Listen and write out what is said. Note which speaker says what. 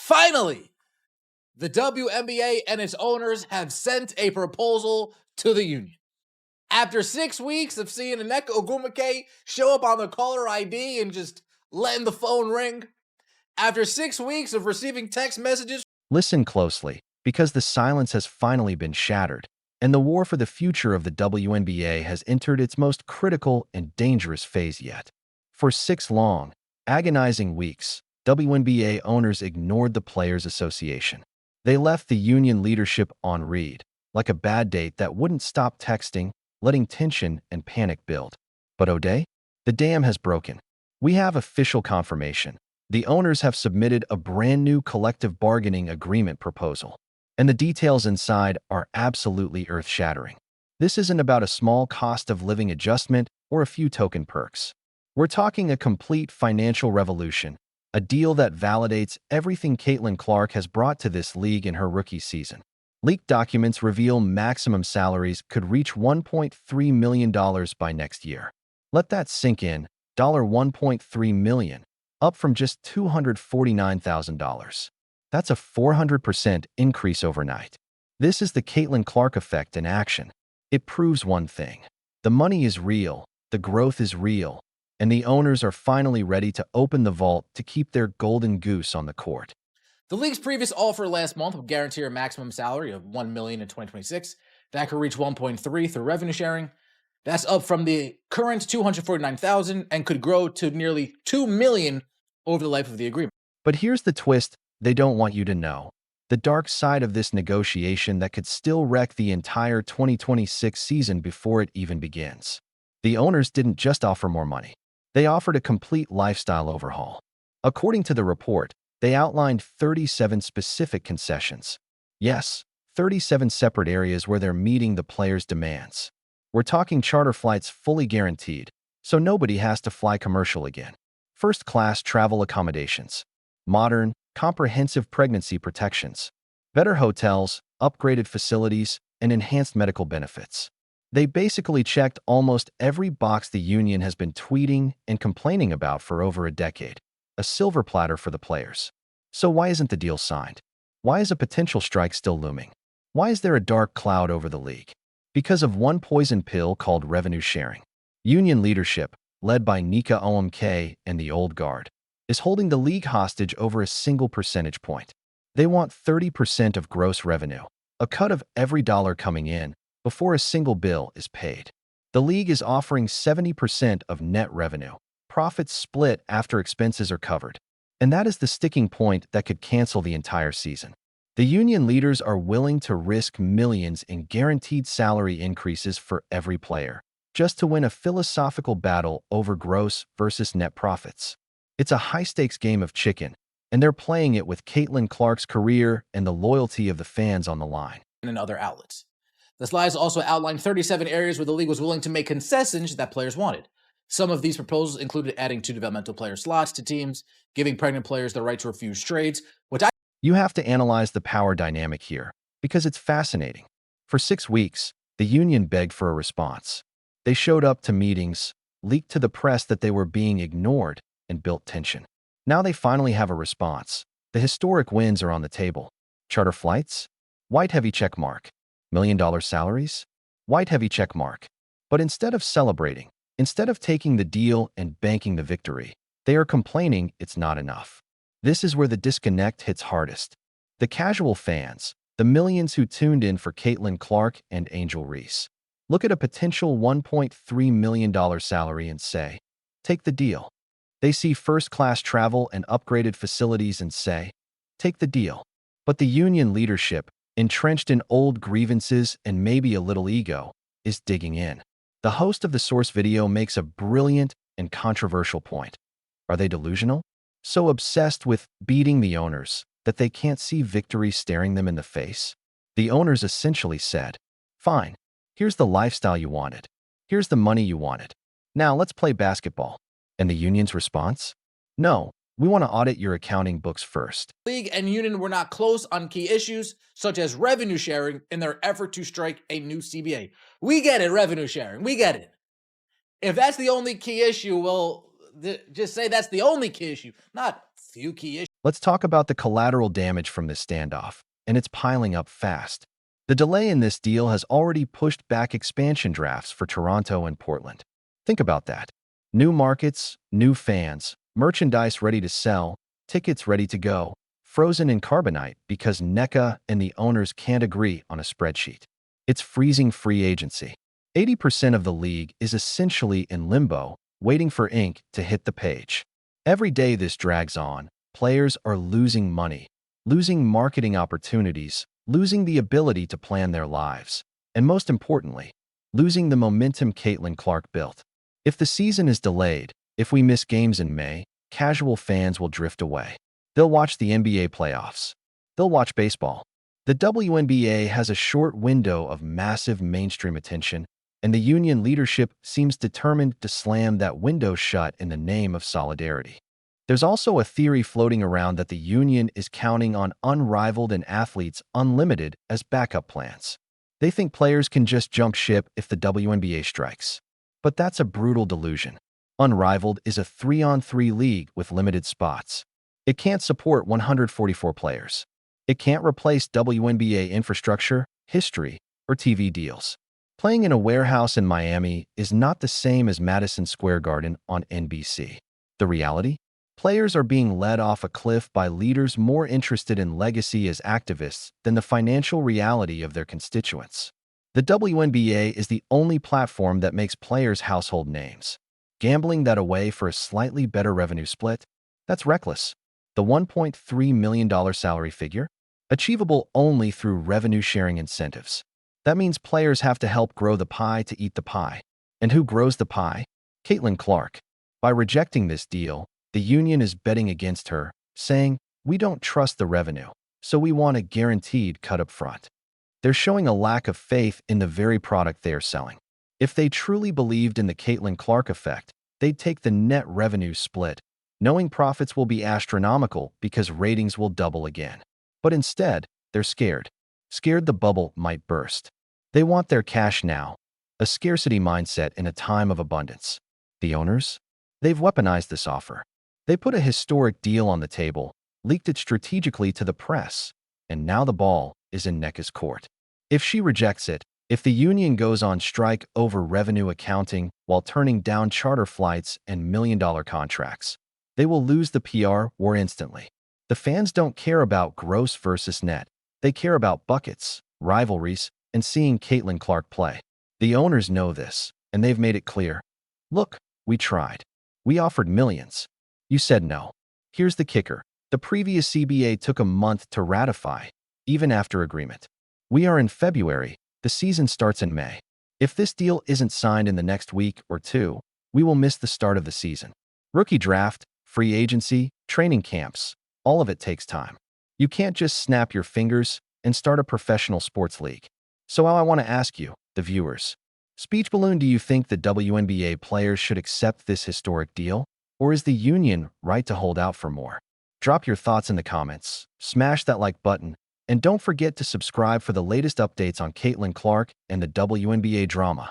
Speaker 1: Finally, the WNBA and its owners have sent a proposal to the union. After 6 weeks of seeing Nneka Ogwumike show up on the caller ID and just letting the phone ring, after 6 weeks of receiving text messages.
Speaker 2: Listen closely, because the silence has finally been shattered, and the war for the future of the WNBA has entered its most critical and dangerous phase yet. For 6 long, agonizing weeks, WNBA owners ignored the Players Association. They left the union leadership on read, like a bad date that wouldn't stop texting, letting tension and panic build. But O'Day, the dam has broken. We have official confirmation. The owners have submitted a brand new collective bargaining agreement proposal, and the details inside are absolutely earth-shattering. This isn't about a small cost of living adjustment or a few token perks. We're talking a complete financial revolution, a deal that validates everything Caitlin Clark has brought to this league in her rookie season. Leaked documents reveal maximum salaries could reach $1.3 million by next year. Let that sink in, $1.3 million, up from just $249,000. That's a 400% increase overnight. This is the Caitlin Clark effect in action. It proves one thing. The money is real, the growth is real, and the owners are finally ready to open the vault to keep their golden goose on the court.
Speaker 1: The league's previous offer last month would guarantee a maximum salary of $1 million in 2026. That could reach 1.3 through revenue sharing. That's up from the current $249,000 and could grow to nearly $2 million over the life of the agreement.
Speaker 2: But here's the twist they don't want you to know. The dark side of this negotiation that could still wreck the entire 2026 season before it even begins. The owners didn't just offer more money. They offered a complete lifestyle overhaul. According to the report, they outlined 37 specific concessions. Yes, 37 separate areas where they're meeting the players' demands. We're talking charter flights fully guaranteed, so nobody has to fly commercial again. First-class travel accommodations, modern, comprehensive pregnancy protections, better hotels, upgraded facilities, and enhanced medical benefits. They basically checked almost every box the union has been tweeting and complaining about for over a decade. A silver platter for the players. So why isn't the deal signed? Why is a potential strike still looming? Why is there a dark cloud over the league? Because of one poison pill called revenue sharing. Union leadership, led by Nneka Ogwumike and the old guard, is holding the league hostage over a single percentage point. They want 30% of gross revenue, a cut of every dollar coming in, before a single bill is paid. The league is offering 70% of net revenue, profits split after expenses are covered. And that is the sticking point that could cancel the entire season. The union leaders are willing to risk millions in guaranteed salary increases for every player, just to win a philosophical battle over gross versus net profits. It's a high-stakes game of chicken, and they're playing it with Caitlin Clark's career and the loyalty of the fans on the line.
Speaker 1: And other outlets. The slides also outlined 37 areas where the league was willing to make concessions that players wanted. Some of these proposals included adding 2 developmental player slots to teams, giving pregnant players the right to refuse trades,
Speaker 2: You have to analyze the power dynamic here, because it's fascinating. For 6 weeks, the union begged for a response. They showed up to meetings, leaked to the press that they were being ignored, and built tension. Now they finally have a response. The historic wins are on the table. Charter flights? White heavy check mark. $1 million salaries? White heavy check mark. But instead of celebrating, instead of taking the deal and banking the victory, they are complaining it's not enough. This is where the disconnect hits hardest. The casual fans, the millions who tuned in for Caitlin Clark and Angel Reese, look at a potential $1.3 million salary and say, take the deal. They see first-class travel and upgraded facilities and say, take the deal. But the union leadership, entrenched in old grievances and maybe a little ego, is digging in. The host of the Source video makes a brilliant and controversial point. Are they delusional? So obsessed with beating the owners that they can't see victory staring them in the face? The owners essentially said, fine, here's the lifestyle you wanted. Here's the money you wanted. Now let's play basketball. And the union's response? No, we want to audit your accounting books first.
Speaker 1: League and union were not close on key issues, such as revenue sharing, in their effort to strike a new CBA. We get it, revenue sharing. We get it. If that's the only key issue, well, just say that's the only key issue, not few key issues.
Speaker 2: Let's talk about the collateral damage from this standoff, and it's piling up fast. The delay in this deal has already pushed back expansion drafts for Toronto and Portland. Think about that. New markets, new fans, merchandise ready to sell, tickets ready to go, frozen in carbonite because Nneka and the owners can't agree on a spreadsheet. It's freezing free agency. 80% of the league is essentially in limbo, waiting for ink to hit the page. Every day this drags on, players are losing money, losing marketing opportunities, losing the ability to plan their lives, and most importantly, losing the momentum Caitlin Clark built. If the season is delayed, if we miss games in May, casual fans will drift away. They'll watch the NBA playoffs. They'll watch baseball. The WNBA has a short window of massive mainstream attention, and the union leadership seems determined to slam that window shut in the name of solidarity. There's also a theory floating around that the union is counting on unrivaled and athletes unlimited as backup plans. They think players can just jump ship if the WNBA strikes. But that's a brutal delusion. Unrivaled is a 3-on-3 league with limited spots. It can't support 144 players. It can't replace WNBA infrastructure, history, or TV deals. Playing in a warehouse in Miami is not the same as Madison Square Garden on NBC. The reality? Players are being led off a cliff by leaders more interested in legacy as activists than the financial reality of their constituents. The WNBA is the only platform that makes players household names. Gambling that away for a slightly better revenue split? That's reckless. The $1.3 million salary figure? Achievable only through revenue-sharing incentives. That means players have to help grow the pie to eat the pie. And who grows the pie? Caitlin Clark. By rejecting this deal, the union is betting against her, saying, "We don't trust the revenue, so we want a guaranteed cut up front." They're showing a lack of faith in the very product they are selling. If they truly believed in the Caitlin Clark effect, they'd take the net revenue split, knowing profits will be astronomical because ratings will double again. But instead, they're scared. Scared the bubble might burst. They want their cash now, a scarcity mindset in a time of abundance. The owners? They've weaponized this offer. They put a historic deal on the table, leaked it strategically to the press, and now the ball is in Nneka's court. If she rejects it, if the union goes on strike over revenue accounting while turning down charter flights and million-dollar contracts, they will lose the PR war instantly. The fans don't care about gross versus net. They care about buckets, rivalries, and seeing Caitlin Clark play. The owners know this, and they've made it clear. Look, we tried. We offered millions. You said no. Here's the kicker. The previous CBA took a month to ratify, even after agreement. We are in February. The season starts in May. If this deal isn't signed in the next week or two, we will miss the start of the season. Rookie draft, free agency, training camps, all of it takes time. You can't just snap your fingers and start a professional sports league. So I want to ask you, the viewers, Speech Balloon, do you think the WNBA players should accept this historic deal? Or is the union right to hold out for more? Drop your thoughts in the comments, smash that like button, and don't forget to subscribe for the latest updates on Caitlin Clark and the WNBA drama.